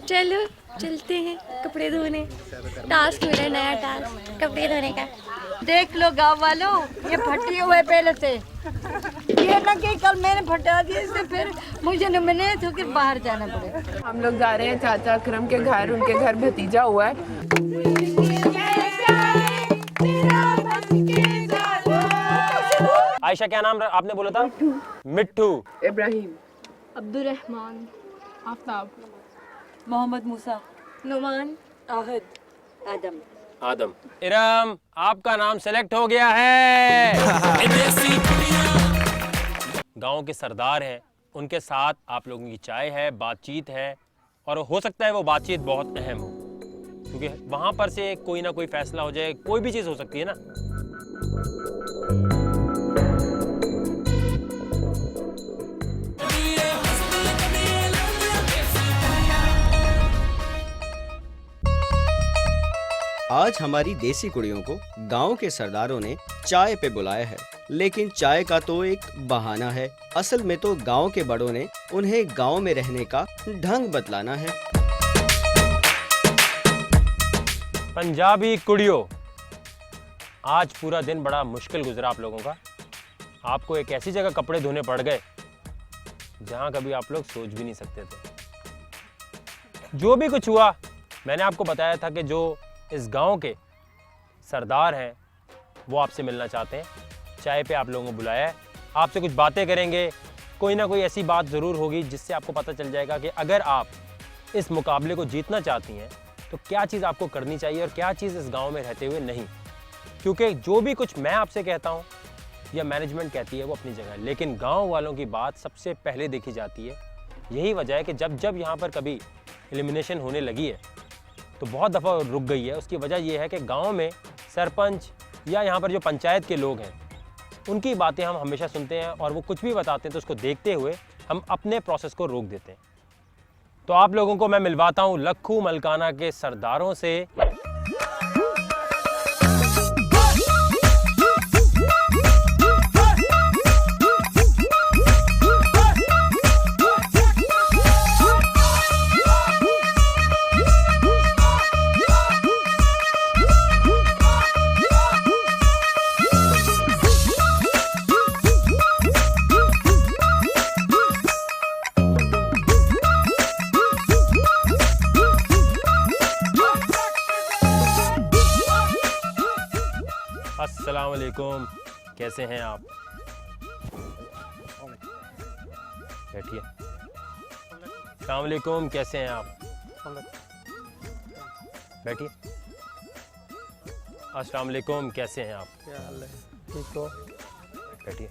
चलो चलते हैं कपड़े धोने। टास्क मिला नया टास्क कपड़े धोने का। देख लो गाँव वालों, ये फटे हुए पहले से। ये ना कि कल मैंने फटा दिए इससे फिर मुझे न मिले तो फिर बाहर जाना पड़े। हम लोग जा रहे हैं चाचा अकरम के घर, उनके घर भतीजा हुआ है। आयशा क्या नाम आपने बोला था? मिट्ठू। इब्राहिम, अब्दुल रहमान, आफ्ताब, मोहम्मद मूसा, नुमान, आहद, आदम। आदम। इरम, आपका नाम सेलेक्ट हो गया है। गांव के सरदार हैं, उनके साथ आप लोगों की चाय है, बातचीत है, और हो सकता है वो बातचीत बहुत अहम हो, क्योंकि वहां पर से कोई ना कोई फैसला हो जाए, कोई भी चीज हो सकती है ना। आज हमारी देसी कुड़ियों को गांव के सरदारों ने चाय पे बुलाया है, लेकिन चाय का तो एक बहाना है। असल में तो गांव के बड़ों ने उन्हें गांव में रहने का ढंग बतलाना है। पंजाबी कुड़ियों, आज पूरा दिन बड़ा मुश्किल गुजरा आप लोगों का। आपको एक ऐसी जगह कपड़े धोने पड़ गए जहां कभी आप लोग सोच भी नहीं सकते थे। जो भी कुछ हुआ, मैंने आपको बताया था कि जो इस गांव के सरदार हैं वो आपसे मिलना चाहते हैं। चाय पे आप लोगों को बुलाया है, आपसे कुछ बातें करेंगे। कोई ना कोई ऐसी बात ज़रूर होगी जिससे आपको पता चल जाएगा कि अगर आप इस मुकाबले को जीतना चाहती हैं तो क्या चीज़ आपको करनी चाहिए और क्या चीज़ इस गांव में रहते हुए नहीं। क्योंकि जो भी कुछ मैं आपसे कहता हूँ या मैनेजमेंट कहती है वो अपनी जगह है, लेकिन गाँव वालों की बात सबसे पहले देखी जाती है। यही वजह है कि जब यहाँ पर कभी एलिमिनेशन होने लगी है तो बहुत दफ़ा रुक गई है। उसकी वजह यह है कि गांव में सरपंच या यहाँ पर जो पंचायत के लोग हैं उनकी बातें हम हमेशा सुनते हैं, और वो कुछ भी बताते हैं तो उसको देखते हुए हम अपने प्रोसेस को रोक देते हैं। तो आप लोगों को मैं मिलवाता हूँ लखू मलकाना के सरदारों से। अस्सलाम वालेकुम, कैसे हैं आप? बैठिए। अस्सलाम वालेकुम, कैसे हैं आप? बैठिए। अस्सलाम वालेकुम, कैसे हैं आप? ठीक हो? बैठिए।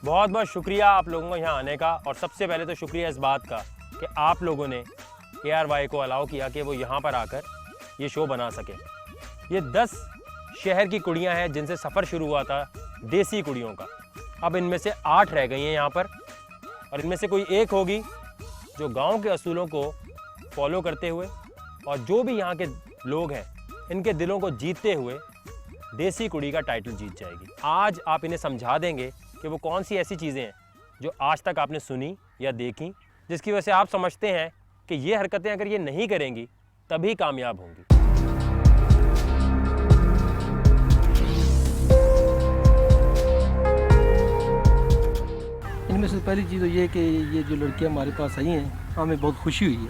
बहुत बहुत शुक्रिया आप लोगों को यहाँ आने का, और सबसे पहले तो शुक्रिया इस बात का कि आप लोगों ने ARY को अलाउ किया कि वो यहाँ पर आकर ये शो बना सके। ये 10 शहर की कुड़ियाँ हैं जिनसे सफ़र शुरू हुआ था देसी कुड़ियों का। अब इनमें से 8 रह गई हैं यहाँ पर, और इनमें से कोई एक होगी जो गांव के असूलों को फॉलो करते हुए और जो भी यहाँ के लोग हैं इनके दिलों को जीतते हुए देसी कुड़ी का टाइटल जीत जाएगी। आज आप इन्हें समझा देंगे कि वो कौन सी ऐसी चीज़ें हैं जो आज तक आपने सुनी या देखी, जिसकी वजह से आप समझते हैं कि ये हरकतें अगर ये नहीं करेंगी तभी कामयाब होंगी। इनमें से पहली चीज़ तो ये कि ये जो लड़कियां हमारे पास आई हैं हमें बहुत खुशी हुई है,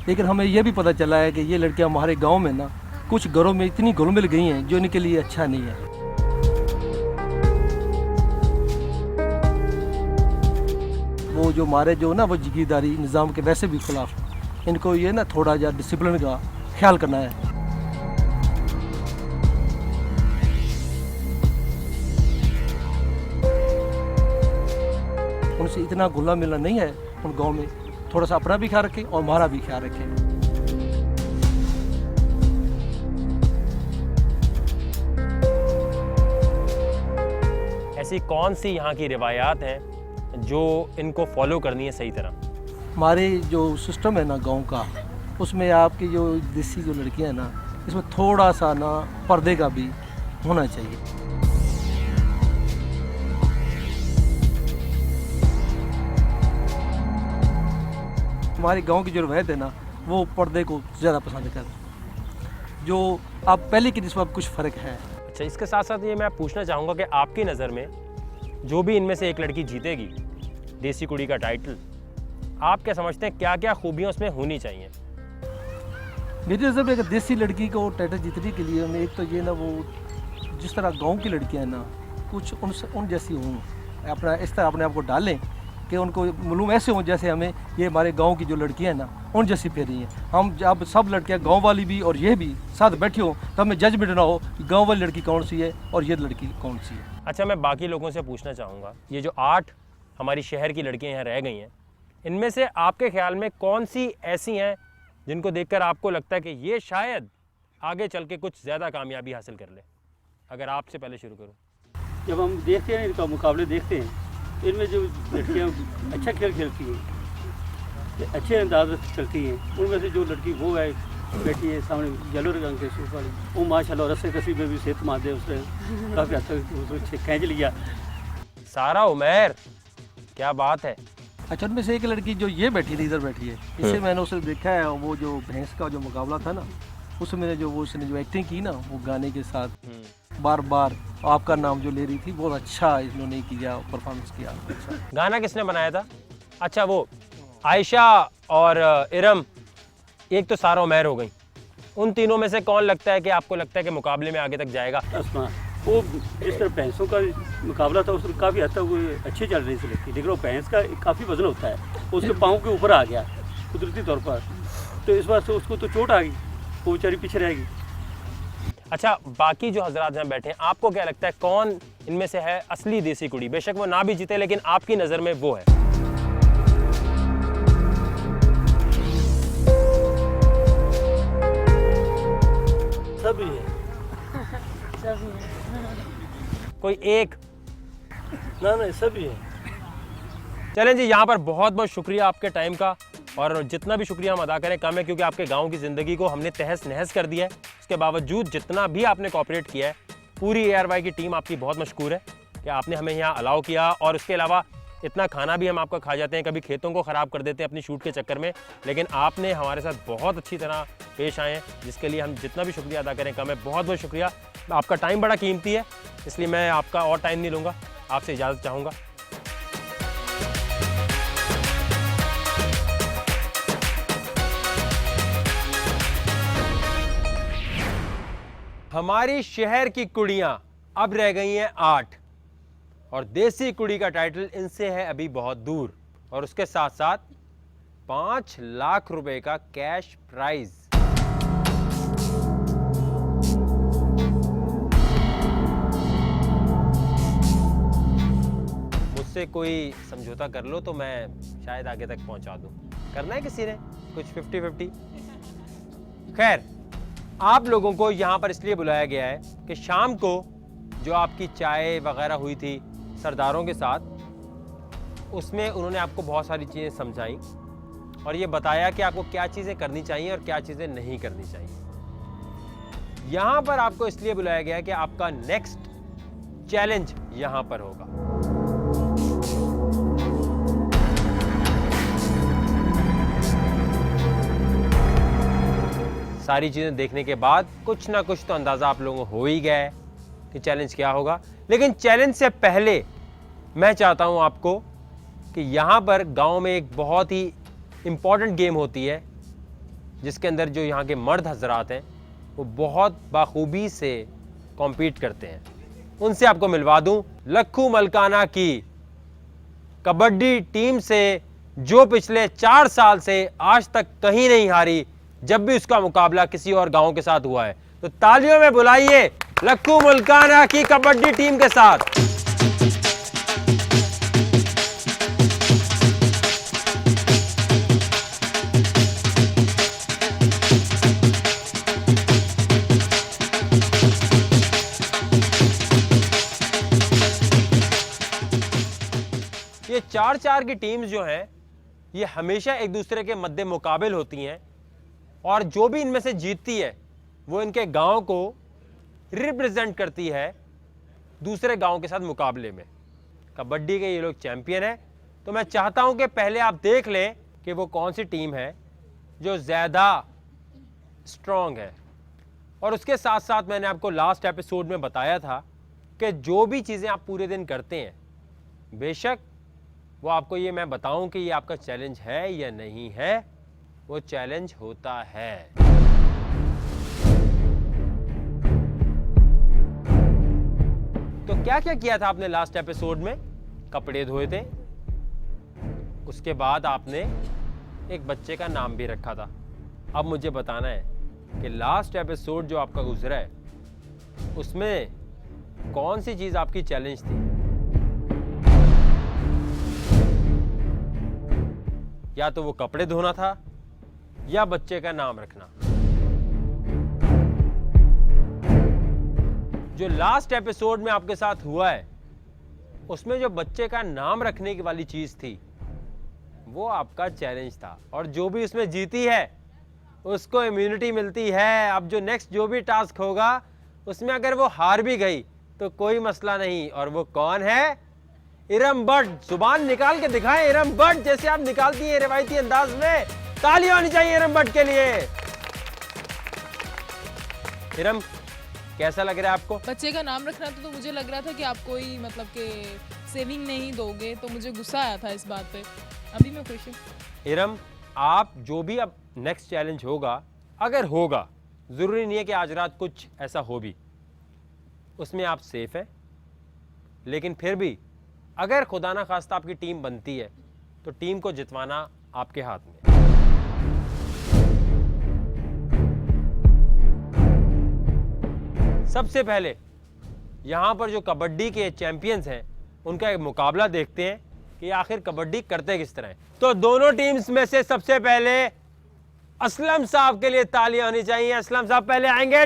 लेकिन हमें यह भी पता चला है कि ये लड़कियां हमारे गांव में ना कुछ घरों में इतनी घुल मिल गई हैं जो इनके लिए अच्छा नहीं है। वो जो हमारे जो ना वो जागीरदारी निज़ाम के वैसे भी खिलाफ, इनको ये ना थोड़ा जा डिसिप्लिन का ख्याल करना है। उनसे इतना घुला मिलना नहीं है उन गांव में, थोड़ा सा अपना भी ख्याल रखें और हमारा भी ख्याल रखें। ऐसी कौन सी यहाँ की रिवायात हैं जो इनको फॉलो करनी है सही तरह? हमारे जो सिस्टम है ना गांव का, उसमें आपकी जो देसी जो लड़कियां हैं ना, इसमें थोड़ा सा ना पर्दे का भी होना चाहिए। हमारे गांव की जो रवायत है ना, वो पर्दे को ज़्यादा पसंद करते हैं। जो अब पहले की निस्बत कुछ फ़र्क है। अच्छा, इसके साथ साथ ये मैं पूछना चाहूँगा कि आपकी नज़र में जो भी इनमें से एक लड़की जीतेगी देसी कुड़ी का टाइटल, आप क्या समझते हैं क्या क्या खूबियाँ उसमें होनी चाहिए? मेरी नज़र में अगर देसी लड़की को टाइटल जीतने के लिए हमें एक तो ये ना, वो जिस तरह गांव की लड़कियां हैं ना, कुछ उन जैसी हों, अपना इस तरह अपने आप को डालें कि उनको मालूम ऐसे हों जैसे हमें ये हमारे गांव की जो लड़कियां हैं ना, उन जैसी फिर रही हैं। हम जब सब लड़कियां गांव वाली भी और ये भी साथ बैठी हो, तो हमें जजमेंट ना हो कि गाँव वाली लड़की कौन सी है और ये लड़की कौन सी है। अच्छा, मैं बाकी लोगों से पूछना चाहूँगा, ये जो 8 हमारी शहर की लड़कियाँ यहाँ रह गई हैं, इनमें से आपके ख्याल में कौन सी ऐसी हैं जिनको देखकर आपको लगता है कि ये शायद आगे चल के कुछ ज़्यादा कामयाबी हासिल कर ले? अगर आपसे पहले शुरू करूँ। जब हम देखते हैं इनका मुकाबले देखते हैं, इनमें जो लड़कियाँ अच्छा खेल खेलती हैं, अच्छे अंदाज से चलती हैं, उनमें से जो लड़की वो है बैठी है सामने येलो रंग के सूट वाली, वो माशाल्लाह रस्से कसी में भी सेहतमंद है, उसने काफ़ी हद तक खींच लिया। सारा उमर, क्या बात है। अच्छा, उनमें से एक लड़की जो ये बैठी थी, इधर बैठी है, इससे मैंने उसे देखा है, वो जो भैंस का जो मुकाबला था ना, उसमें जो वो उसने जो एक्टिंग की ना, वो गाने के साथ बार बार आपका नाम जो ले रही थी, बहुत अच्छा इन्होंने किया, परफॉर्मेंस किया। अच्छा। गाना किसने बनाया था? अच्छा, वो आयशा और इरम, एक तो सारा उमर हो गई। उन तीनों में से कौन लगता है कि आपको लगता है कि मुकाबले में आगे तक जाएगा? अस्मा, वो जिस तरह भैंसों का मुकाबला था उसमें काफ़ी हद तक वो अच्छी चल रही थी लड़की, लेकिन वो भैंस का काफ़ी वजन होता है, उसके पाँव के ऊपर आ गया कुदरती तौर पर, तो इस बार से उसको तो चोट आ गई, वो बेचारी पीछे रहेगी। अच्छा, बाकी जो हजरात यहाँ बैठे हैं, आपको क्या लगता है कौन इनमें से है असली देसी कुड़ी? बेशक वो ना भी जीते, लेकिन आपकी नज़र में वो है। सभी है, कोई एक? ना सभी है। चलें जी, यहाँ पर बहुत बहुत शुक्रिया आपके टाइम का, और जितना भी शुक्रिया हम अदा करें कम है, क्योंकि आपके गांव की ज़िंदगी को हमने तहस नहस कर दिया है। उसके बावजूद जितना भी आपने कोऑपरेट किया है, पूरी ARY की टीम आपकी बहुत मशकूर है कि आपने हमें यहाँ अलाउ किया, और उसके अलावा इतना खाना भी हम आपका खा जाते हैं, कभी खेतों को ख़राब कर देते हैं अपनी शूट के चक्कर में, लेकिन आपने हमारे साथ बहुत अच्छी तरह पेश आए हैं, जिसके लिए हम जितना भी शुक्रिया अदा करें कम है। बहुत बहुत शुक्रिया, आपका टाइम बड़ा कीमती है, इसलिए मैं आपका और टाइम नहीं लूँगा, आपसे इजाज़त चाहूँगा। हमारी शहर की कुड़ियाँ अब रह गई हैं 8, और देसी कुड़ी का टाइटल इनसे है अभी बहुत दूर, और उसके साथ साथ 5 लाख रुपए का कैश प्राइज। मुझसे कोई समझौता कर लो तो मैं शायद आगे तक पहुंचा दूं। करना है किसी ने कुछ 50-50? खैर, आप लोगों को यहाँ पर इसलिए बुलाया गया है कि शाम को जो आपकी चाय वगैरह हुई थी सरदारों के साथ, उसमें उन्होंने आपको बहुत सारी चीज़ें समझाई और ये बताया कि आपको क्या चीज़ें करनी चाहिए और क्या चीज़ें नहीं करनी चाहिए। यहाँ पर आपको इसलिए बुलाया गया है कि आपका नेक्स्ट चैलेंज यहाँ पर होगा। सारी चीज़ें देखने के बाद कुछ ना कुछ तो अंदाज़ा आप लोगों को हो ही गया है कि चैलेंज क्या होगा, लेकिन चैलेंज से पहले मैं चाहता हूं आपको कि यहाँ पर गांव में एक बहुत ही इम्पॉर्टेंट गेम होती है, जिसके अंदर जो यहाँ के मर्द हजरात हैं वो बहुत बाखूबी से कॉम्पीट करते हैं। उनसे आपको मिलवा दूं लखू मलकाना की कबड्डी टीम से, जो पिछले 4 साल से आज तक कहीं नहीं हारी जब भी उसका मुकाबला किसी और गांव के साथ हुआ है। तो तालियों में बुलाइए लखू मलकाना की कबड्डी टीम के साथ। ये 4-4 की टीम्स जो हैं, ये हमेशा एक दूसरे के मद्दे मुकाबिल होती हैं, और जो भी इनमें से जीतती है वो इनके गांव को रिप्रेजेंट करती है दूसरे गांव के साथ मुकाबले में। कबड्डी के ये लोग चैंपियन हैं, तो मैं चाहता हूं कि पहले आप देख लें कि वो कौन सी टीम है जो ज़्यादा स्ट्रॉन्ग है। और उसके साथ साथ मैंने आपको लास्ट एपिसोड में बताया था कि जो भी चीज़ें आप पूरे दिन करते हैं, बेशक वो आपको ये मैं बताऊं कि ये आपका चैलेंज है या नहीं है, वो चैलेंज होता है। तो क्या क्या किया था आपने लास्ट एपिसोड में? कपड़े धोए थे, उसके बाद आपने एक बच्चे का नाम भी रखा था। अब मुझे बताना है कि लास्ट एपिसोड जो आपका गुजरा है उसमें कौन सी चीज आपकी चैलेंज थी? या तो वो कपड़े धोना था या बच्चे का नाम रखना। जो लास्ट एपिसोड में आपके साथ हुआ है उसमें जो बच्चे का नाम रखने की वाली चीज थी वो आपका चैलेंज था, और जो भी उसमें जीती है उसको इम्यूनिटी मिलती है। अब जो नेक्स्ट जो भी टास्क होगा उसमें अगर वो हार भी गई तो कोई मसला नहीं। और वो कौन है? इरम भट्ट। जुबान निकाल के दिखाएं इरम भट्ट, जैसे आप निकालती हैं रिवायती अंदाज में। ताली होनी चाहिए इरम भट्ट के लिए। इरम, कैसा लग रहा है आपको? बच्चे का नाम रखना तो मुझे लग रहा था कि आप कोई मतलब कि सेविंग नहीं दोगे, तो मुझे गुस्सा आया था इस बात पे। अभी मैं खुश हूँ। इरम, आप जो भी अब नेक्स्ट चैलेंज होगा, अगर होगा, ज़रूरी नहीं है कि आज रात कुछ ऐसा हो भी, उसमें आप सेफ हैं। लेकिन फिर भी अगर खुदा ना खास्ता आपकी टीम बनती है तो टीम को जितवाना आपके हाथ में। सबसे पहले यहाँ पर जो कबड्डी के चैंपियंस हैं उनका एक मुकाबला देखते हैं कि आखिर कबड्डी करते किस तरह है। तो दोनों टीम्स में से सबसे पहले असलम साहब के लिए तालियां होनी चाहिए। असलम साहब पहले आएंगे।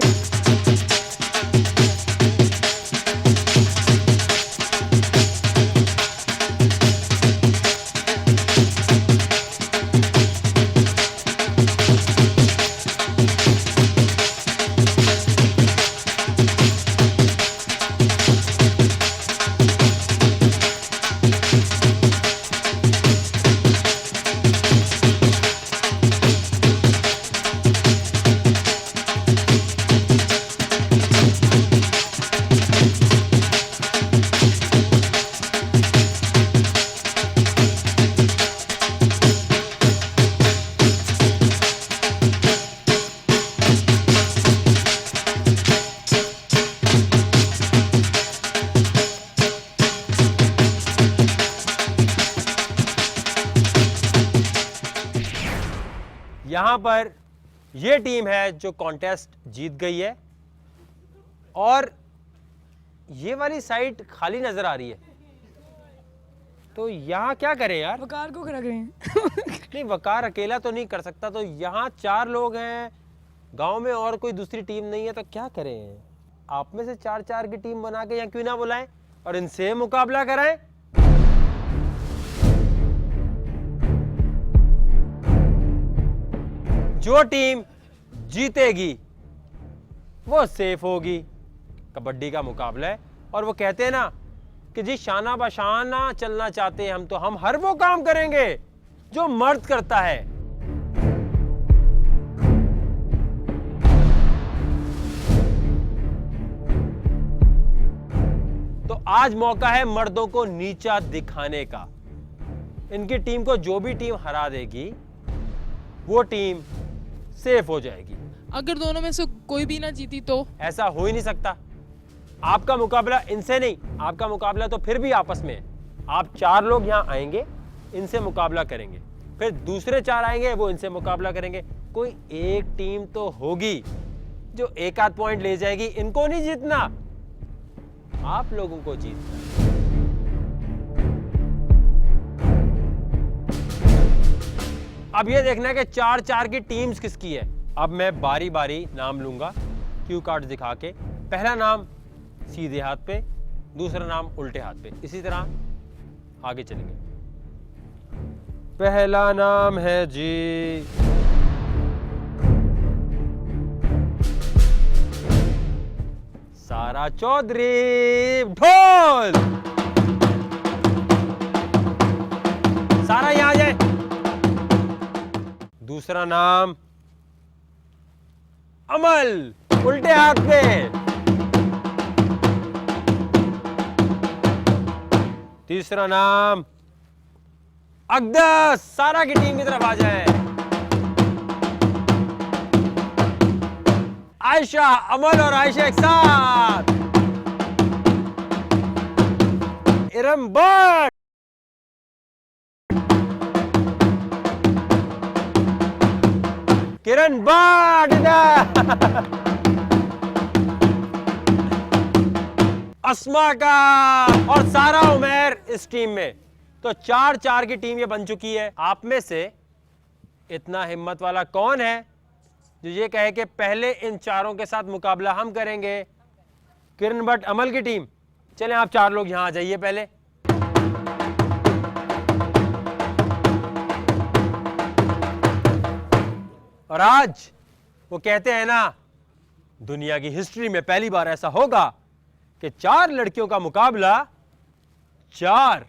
यहां पर यह टीम है जो कॉन्टेस्ट जीत गई है, और ये वाली साइड खाली नजर आ रही है। तो यहां क्या करें यार? वकार को रख रहे हैं। नहीं, वकार अकेला तो नहीं कर सकता। तो यहां 4 लोग हैं, गांव में और कोई दूसरी टीम नहीं है, तो क्या करें? आप में से 4-4 की टीम बना के यहाँ क्यों ना बुलाएं और इनसे मुकाबला कराएं। जो टीम जीतेगी वो सेफ होगी। कबड्डी का मुकाबला है, और वो कहते हैं ना कि जी शाना बशाना चलना चाहते हैं हम, तो हम हर वो काम करेंगे जो मर्द करता है। तो आज मौका है मर्दों को नीचा दिखाने का। इनकी टीम को जो भी टीम हरा देगी वो टीम सेफ हो जाएगी। अगर दोनों में से कोई भी ना जीती तो? ऐसा हो ही नहीं सकता। आपका मुकाबला इनसे नहीं, आपका मुकाबला तो फिर भी आपस में है। आप 4 लोग यहाँ आएंगे, इनसे मुकाबला करेंगे, फिर दूसरे 4 आएंगे, वो इनसे मुकाबला करेंगे। कोई एक टीम तो होगी जो 1-8 पॉइंट ले जाएगी। इनको नहीं जीतना, आप लोगों को जीतना। अब ये देखना है कि 4-4 की टीम्स किसकी है। अब मैं बारी बारी नाम लूंगा क्यू कार्ड दिखा के। पहला नाम सीधे हाथ पे, दूसरा नाम उल्टे हाथ पे, इसी तरह आगे चलेंगे। पहला नाम है जी सारा चौधरी। ढोल। सारा यहाँ आ जाए। दूसरा नाम अमल, उल्टे हाथ में। तीसरा नाम अकदस। सारा की टीम की तरफ आ जाए। आयशा, अमल और आयशा एक साथ। इरम बट, किरण बट इधर। अस्मा का और सारा उमेर इस टीम में। तो 4-4 की टीम ये बन चुकी है। आप में से इतना हिम्मत वाला कौन है जो ये कहे कि पहले इन चारों के साथ मुकाबला हम करेंगे? किरण भट्ट, अमल की टीम, चलें आप 4 लोग यहां आ जाइए पहले। और आज वो कहते हैं ना, दुनिया की हिस्ट्री में पहली बार ऐसा होगा कि 4 लड़कियों का मुकाबला 4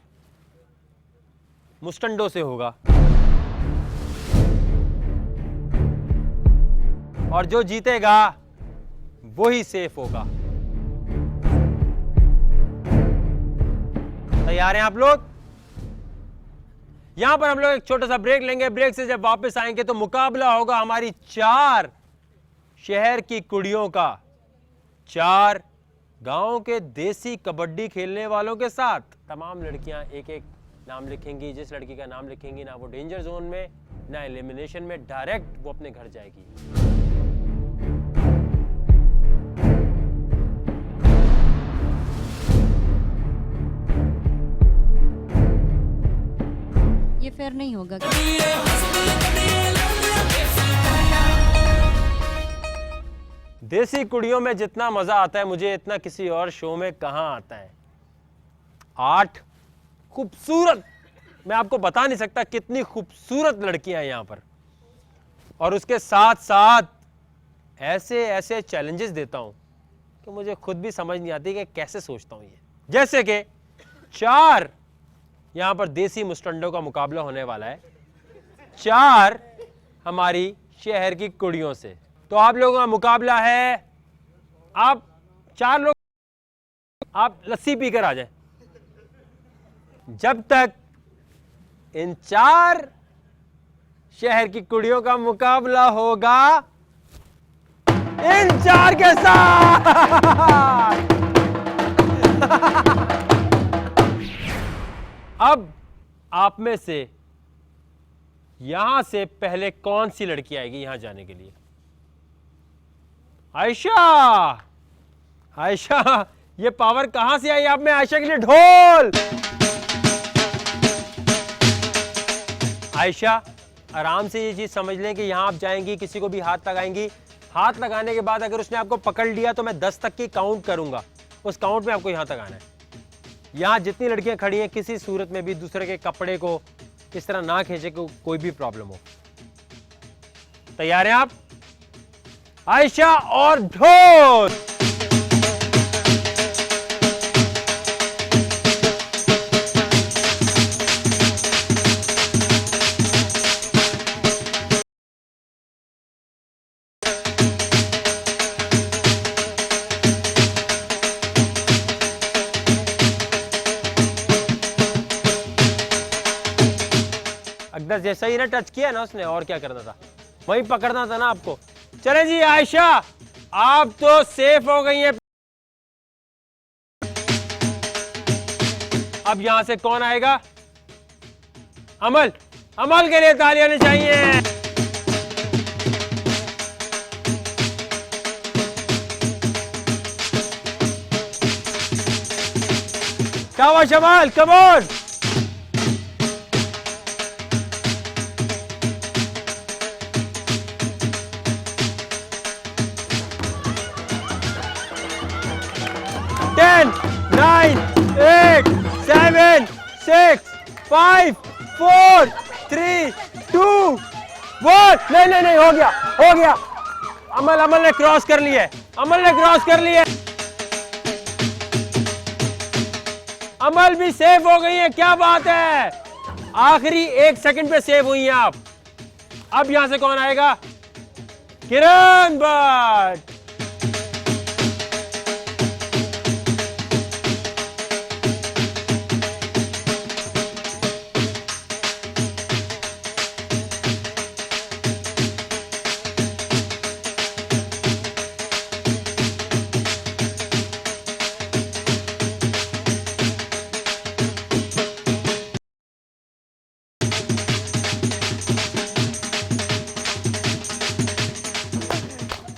मुस्टंडों से होगा। और जो जीतेगा वो ही सेफ होगा। तैयार हैं आप लोग? यहां पर हम लोग एक छोटा सा ब्रेक लेंगे। ब्रेक से जब वापस आएंगे तो मुकाबला होगा हमारी 4 शहर की कुड़ियों का 4 गांव के देसी कबड्डी खेलने वालों के साथ। तमाम लड़कियां एक एक नाम लिखेंगी। जिस लड़की का नाम लिखेंगी ना वो डेंजर जोन में, ना एलिमिनेशन में, डायरेक्ट वो अपने घर जाएगी। ये फेयर नहीं होगा। देसी कुड़ियों में जितना मजा आता है मुझे, इतना किसी और शो में कहां आता है। 8 खूबसूरत, मैं आपको बता नहीं सकता कितनी खूबसूरत लड़कियां हैं यहां पर। और उसके साथ साथ ऐसे ऐसे चैलेंजेस देता हूं कि मुझे खुद भी समझ नहीं आती कि कैसे सोचता हूं ये। जैसे कि 4 यहां पर देसी मुस्टंडों का मुकाबला होने वाला है 4 हमारी शहर की कुड़ियों से। तो आप लोगों का मुकाबला है, आप 4 लोग आप लस्सी पीकर आ जाएं। जब तक इन 4 शहर की कुड़ियों का मुकाबला होगा इन 4 के साथ। अब आप में से यहां से पहले कौन सी लड़की आएगी यहां जाने के लिए? आयशा। आयशा, ये पावर कहां से आई आप में? आयशा के लिए ढोल। आयशा, आराम से ये चीज समझ लें कि यहां आप जाएंगी, किसी को भी हाथ लगाएंगी। हाथ लगाने के बाद अगर उसने आपको पकड़ लिया तो मैं 10 तक की काउंट करूंगा। उस काउंट में आपको यहां तक आना है। यहां जितनी लड़कियां खड़ी हैं किसी सूरत में भी दूसरे के कपड़े को इस तरह ना खींचे कि कोई भी प्रॉब्लम हो। तैयार हैं आप? आयशा और ढोल। अकदस जैसा ही ना टच किया ना उसने, और क्या करना था, वहीं पकड़ना था ना आपको। चले जी आयशा, आप तो सेफ हो गई हैं। अब यहां से कौन आएगा? अमल। अमल के लिए तालियां होनी चाहिए। शाबाश अमल, कम ऑन। Ten, 9, 8, 7, 6, 5, 4, 3, 2, 1। नहीं, हो गया। अमल ने क्रॉस कर लिया है। अमल भी सेफ हो गई है। क्या बात है, आखिरी 1 सेकंड पे सेफ हुई हैं आप। अब यहां से कौन आएगा? किरण भट्ट।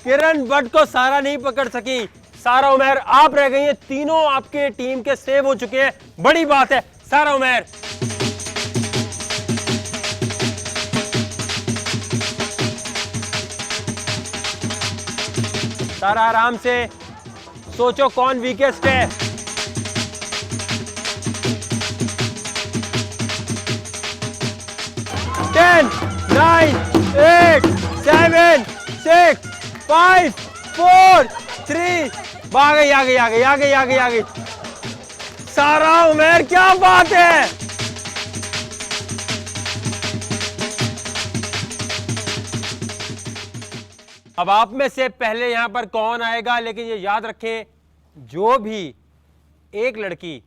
किरण भट्ट को सारा नहीं पकड़ सकी। सारा उमैर आप रह गई हैं। तीनों आपके टीम के सेव हो चुके हैं। बड़ी बात है। सारा उमैर, सारा आराम से सोचो कौन वीकेस्ट है। टेन, 9, 8, 7, 6, 5, 4, 3, आ गई। सारा उमैर, क्या बात है। अब आप में से पहले यहां पर कौन आएगा, लेकिन ये याद रखें, जो भी एक लड़की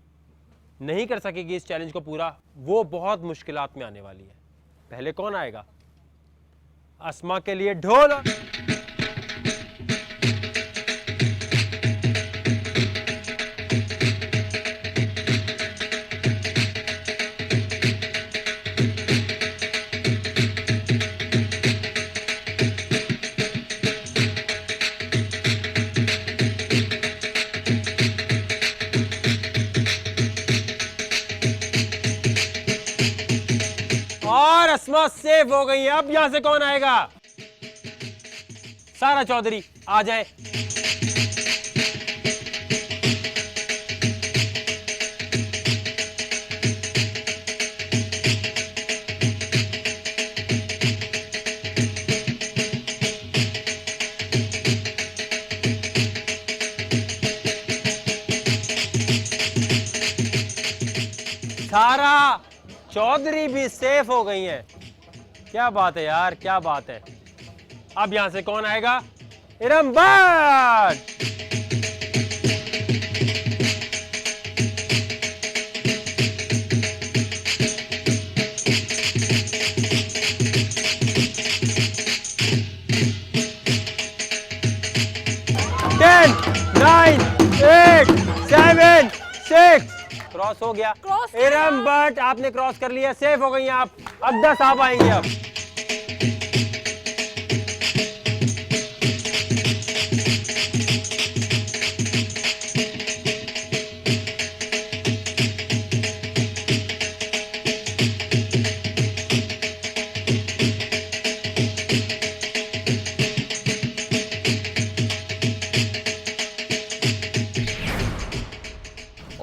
नहीं कर सकेगी इस चैलेंज को पूरा, वो बहुत मुश्किलात में आने वाली है। पहले कौन आएगा? अस्मा के लिए ढोल। 10 सेव हो गई है। अब यहां से कौन आएगा? सारा चौधरी आ जाए। सारा चौधरी भी सेफ हो गई हैं। क्या बात है यार, क्या बात है। अब यहां से कौन आएगा? इरम भट्ट। टेन, 9, 8, 7, 6 क्रॉस हो गया। इरम भट्ट आपने क्रॉस कर लिया, सेफ हो गई आप। अब 10 आप आएंगे। अब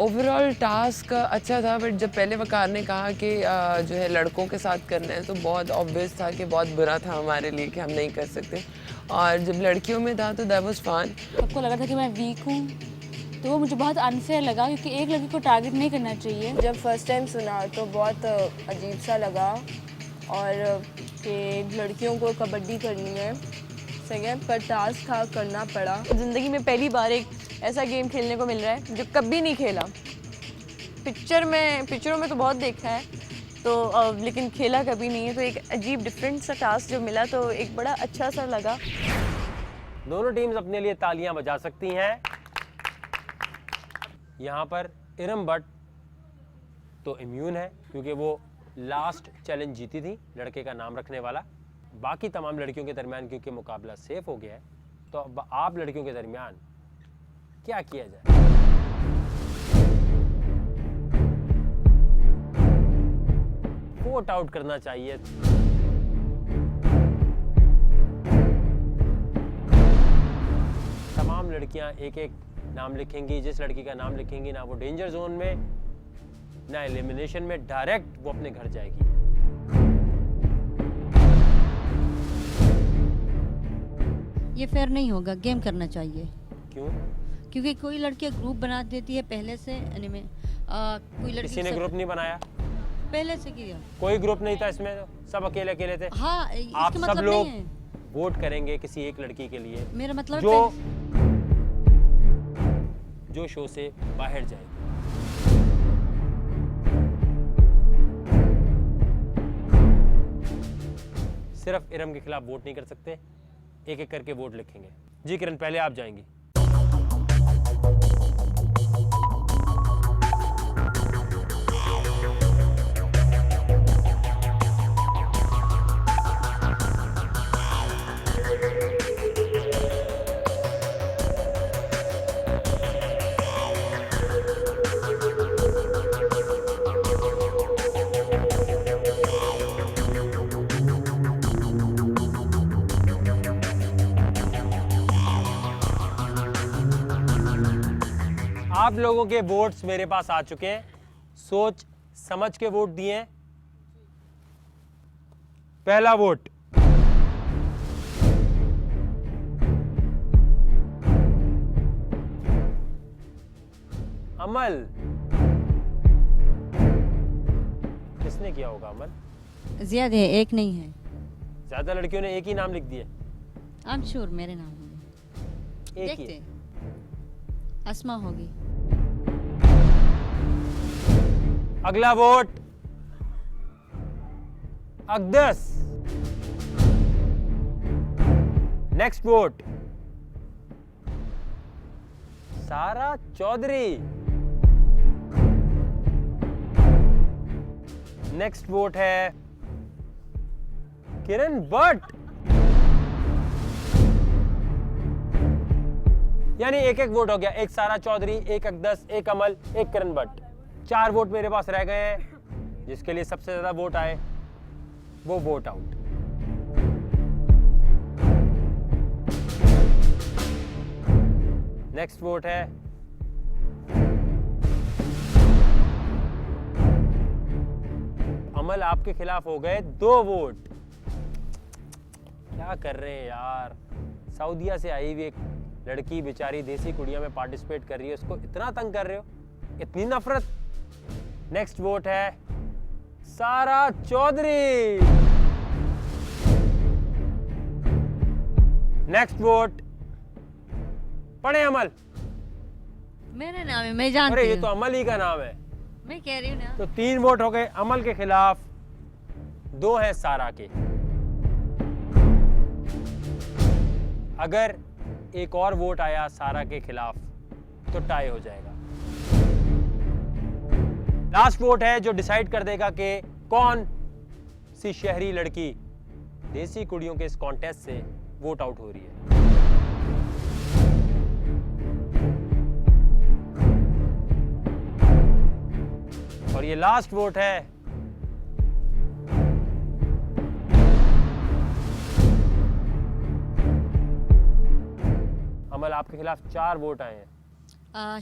ओवरऑल टास्क अच्छा था, बट जब पहले वकार ने कहा कि जो है लड़कों के साथ करना है, तो बहुत ऑब्वियस था कि बहुत बुरा था हमारे लिए कि हम नहीं कर सकते। और जब लड़कियों में था तो दैट वाज फन। सबको लगा था कि मैं वीक हूँ, तो वो मुझे बहुत अनफेयर लगा, क्योंकि एक लड़की को टारगेट नहीं करना चाहिए। जब फर्स्ट टाइम सुना तो बहुत अजीब सा लगा, और कि लड़कियों को कबड्डी करनी है, सही है, पर टास्क था, करना पड़ा। ज़िंदगी में पहली बार एक ऐसा गेम खेलने को मिल रहा है जो कभी नहीं खेला। पिक्चरों में तो बहुत देखा है, तो लेकिन खेला कभी नहीं है, तो एक अजीब डिफरेंट सा टास्क जो मिला तो एक बड़ा अच्छा सा लगा। दोनों टीम्स अपने लिए तालियां बजा सकती हैं। यहाँ पर इरम भट्ट तो इम्यून है, क्योंकि वो लास्ट चैलेंज जीती थी, लड़के का नाम रखने वाला। बाकी तमाम लड़कियों के दरमियान क्योंकि मुकाबला सेफ हो गया है, तो अब आप लड़कियों के दरमियान क्या किया जाए? वोट आउट करना चाहिए। तमाम लड़कियां एक एक नाम लिखेंगी। जिस लड़की का नाम लिखेंगी ना वो डेंजर जोन में, ना एलिमिनेशन में, डायरेक्ट वो अपने घर जाएगी। ये फेयर नहीं होगा, गेम करना चाहिए। क्यों? क्योंकि कोई लड़की ग्रुप बना देती है पहले से, कोई लड़की किसी ने ग्रुप नहीं बनाया। पहले से किया। कोई ग्रुप नहीं था इसमें, सब अकेले अकेले थे? हाँ, आप इसका सब मतलब लोग नहीं है। वोट करेंगे किसी एक लड़की के लिए मेरा मतलब जो शो से बाहर जाएगी। सिर्फ इरम के खिलाफ वोट नहीं कर सकते, एक एक करके वोट लिखेंगे। जी किरण, पहले आप जाएंगी। आप लोगों के वोट्स मेरे पास आ चुके हैं, सोच समझ के वोट दिए हैं। पहला वोट अमल। किसने किया होगा अमल? ज्यादा है, एक नहीं है। ज्यादा लड़कियों ने एक ही नाम लिख दिए। आई एम श्योर मेरे नाम होंगे। एक ही देखते है। अस्मा होगी। अगला वोट अकदस। नेक्स्ट वोट सारा चौधरी। नेक्स्ट वोट है किरण भट्ट। यानी एक एक वोट हो गया, एक सारा चौधरी, एक अकदस, एक अमल, एक किरण भट्ट। 4 वोट मेरे पास रह गए हैं। जिसके लिए सबसे ज्यादा वोट आए वो वोट आउट। नेक्स्ट वोट है अमल, आपके खिलाफ हो गए 2 वोट। क्या कर रहे हैं यार, सऊदीया से आई हुई एक लड़की बेचारी देसी कुड़िया में पार्टिसिपेट कर रही है, उसको इतना तंग कर रहे हो, इतनी नफरत। नेक्स्ट वोट है सारा चौधरी। नेक्स्ट वोट पढ़े अमल। मेरा नाम है, मैं जानती अरे ये हूँ। तो अमल ही का नाम है। मैं कह रही हूँ ना। तो 3 वोट हो गए अमल के खिलाफ, 2 हैं सारा के। अगर एक और वोट आया सारा के खिलाफ तो टाई हो जाएगा। लास्ट वोट है जो डिसाइड कर देगा कि कौन सी शहरी लड़की देसी कुड़ियों के इस कॉन्टेस्ट से वोट आउट हो रही है। और ये लास्ट वोट है अमल, आपके खिलाफ 4 वोट आए हैं।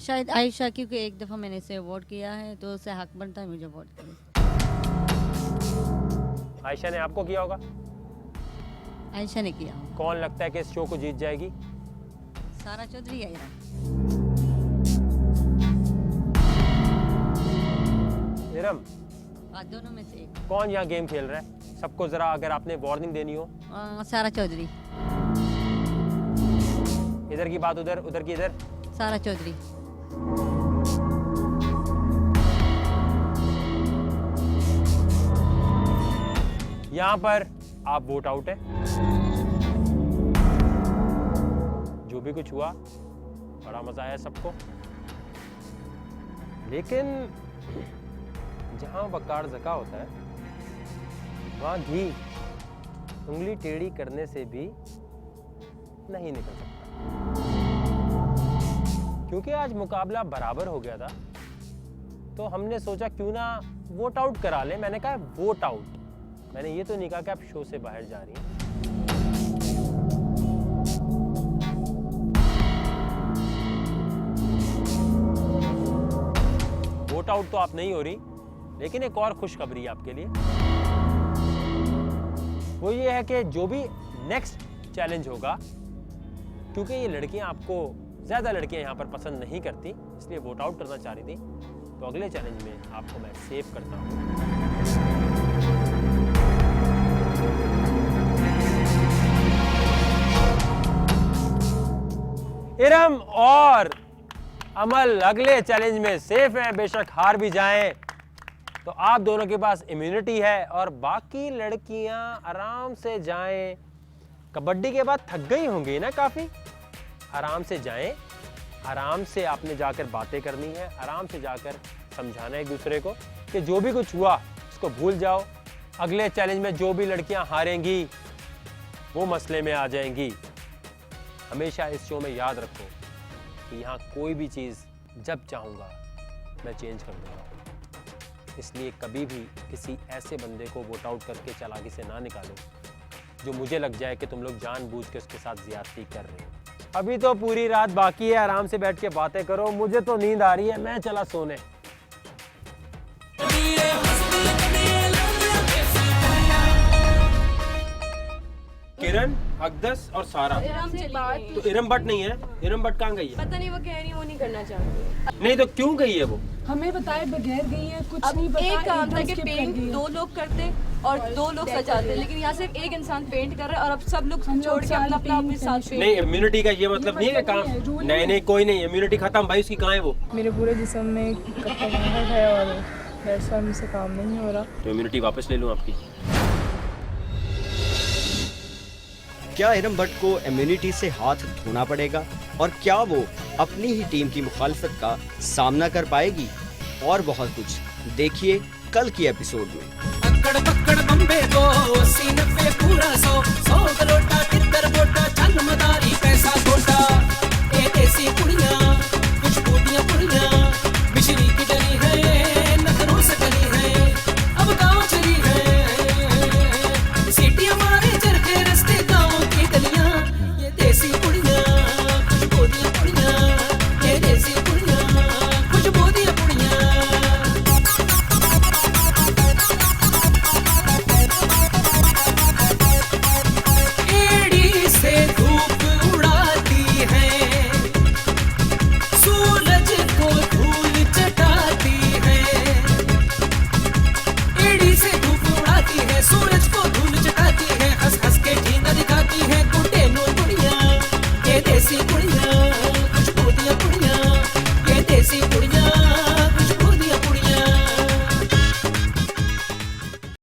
शायद आयशा, क्योंकि एक दफ़ा मैंने इसे वोट किया है तो उसे हक बनता है मुझे वोट करने। आयशा ने आपको किया होगा? आयशा ने किया। कौन लगता है कि इस शो को जीत जाएगी? सारा चौधरी आई इरम, दोनों में से एक। कौन यहाँ गेम खेल रहा है? सबको जरा अगर आपने वार्निंग देनी हो। सारा चौधरी। इधर की बात उधर, उधर की इधर। सारा चौधरी। यहाँ पर आप वोट आउट है। जो भी कुछ हुआ बड़ा मजा आया सबको, लेकिन जहाँ वकार जका होता है वहाँ घी उंगली टेढ़ी करने से भी नहीं निकल सकता। क्योंकि आज मुकाबला बराबर हो गया था तो हमने सोचा क्यों ना वोट आउट करा ले। मैंने कहा वोट आउट, मैंने ये तो नहीं कहा कि आप शो से बाहर जा रही हैं। वोट आउट तो आप नहीं हो रही, लेकिन एक और खुशखबरी आपके लिए। वो ये है कि जो भी नेक्स्ट चैलेंज होगा, क्योंकि ये लड़कियां आपको, ज्यादा लड़कियां यहाँ पर पसंद नहीं करती, इसलिए वोट आउट करना चाह रही थी, तो अगले चैलेंज में आपको मैं सेव करता हूँ। इरम और अमल अगले चैलेंज में सेफ हैं, बेशक हार भी जाएं तो आप दोनों के पास इम्यूनिटी है और बाकी लड़कियां आराम से जाएं। कबड्डी के बाद थक गई होंगी ना काफ़ी, आराम से जाएं, आराम से आपने जाकर बातें करनी है, आराम से जाकर समझाना है एक दूसरे को कि जो भी कुछ हुआ उसको भूल जाओ। अगले चैलेंज में जो भी लड़कियां हारेंगी वो मसले में आ जाएंगी। हमेशा इस शो में याद रखो कि यहाँ कोई भी चीज़ जब चाहूँगा मैं चेंज कर दूँगा, इसलिए कभी भी किसी ऐसे बंदे को वोट आउट करके चालाकी से ना निकालो जो मुझे लग जाए कि तुम लोग जानबूझ के उसके साथ ज्यादती कर रहे हो। अभी तो पूरी रात बाकी है, आराम से बैठ के बातें करो, मुझे तो नींद आ रही है, मैं चला सोने। किरण, अकदस और सारा। तो इरम भट्ट नहीं है, इरम भट्ट कहाँ गई है? पता नहीं, वो कह रही है वो नहीं करना चाहती। नहीं तो क्यों गई है वो? हमें बताए बगैर गई है, कुछ अब नहीं बताया। एक काम था कि एकदम skip पेंट कर दिया। 2 लोग करते और 2 लोग सजाते, लेकिन यहाँ सिर्फ एक इंसान पेंट कर रहा है और अब सब लोग हम छोड़ लोग के अपना सारे अपना अपने paint साथ finish पेंट। नहीं, इम्यूनिटी का ये मतलब नहीं है काम। नहीं नहीं, कोई नहीं, इम्यूनिटी खत्म भाई, उसकी कहाँ है वो? मेरे पूरे जिस्म में कपड़ाहट है और दैट्स व्हाई मुझसे काम नहीं हो रहा। तो इम्यूनिटी वापस ले लूँ आपकी? क्या इरम भट्ट को इम्यूनिटी से हाथ धोना पड़ेगा और क्या वो अपनी ही टीम की मुखालफत का सामना कर पाएगी? और बहुत कुछ देखिए कल की एपिसोड में।